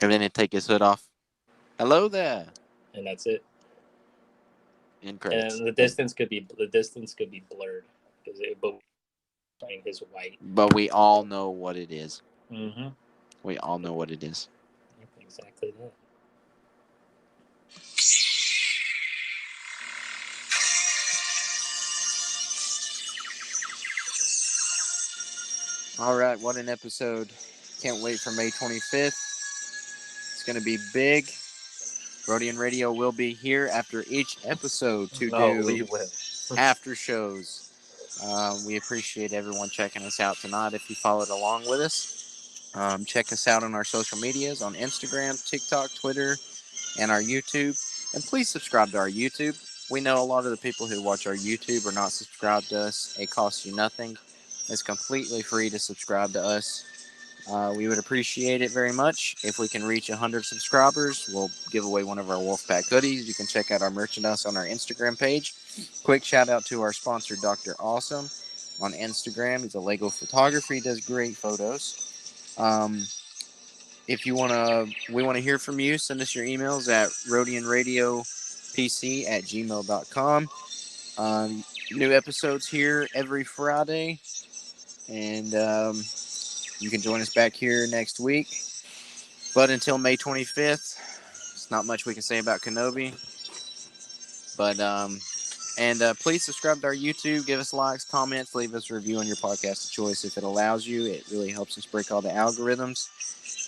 And then it take his hood off. Hello there. And that's it. End credits. And the distance could be blurred because his white. But we all know what it is. Mm-hmm. We all know what it is. Exactly that. All right, what an episode. Can't wait for May 25th. It's going to be big. Rodian Radio will be here after each episode to do after shows. We appreciate everyone checking us out tonight if you followed along with us. Check us out on our social medias on Instagram, TikTok, Twitter, and our YouTube. And please subscribe to our YouTube. We know a lot of the people who watch our YouTube are not subscribed to us. It costs you nothing. It's completely free to subscribe to us. We would appreciate it very much. If we can reach 100 subscribers, we'll give away one of our Wolfpack hoodies. You can check out our merchandise on our Instagram page. Quick shout out to our sponsor, Dr. Awesome, on Instagram. He's a Lego photographer. He does great photos. If you we want to hear from you. Send us your emails at RodianRadioPC@gmail.com. New episodes here every Friday. And you can join us back here next week. But until May 25th, there's not much we can say about Kenobi. But please subscribe to our YouTube. Give us likes, comments, leave us a review on your podcast of choice if it allows you. It really helps us break all the algorithms.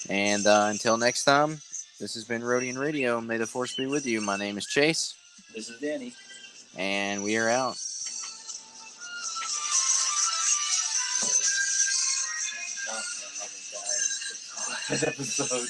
And until next time, this has been Rodian Radio. May the Force be with you. My name is Chase. This is Danny. And we are out. Episode.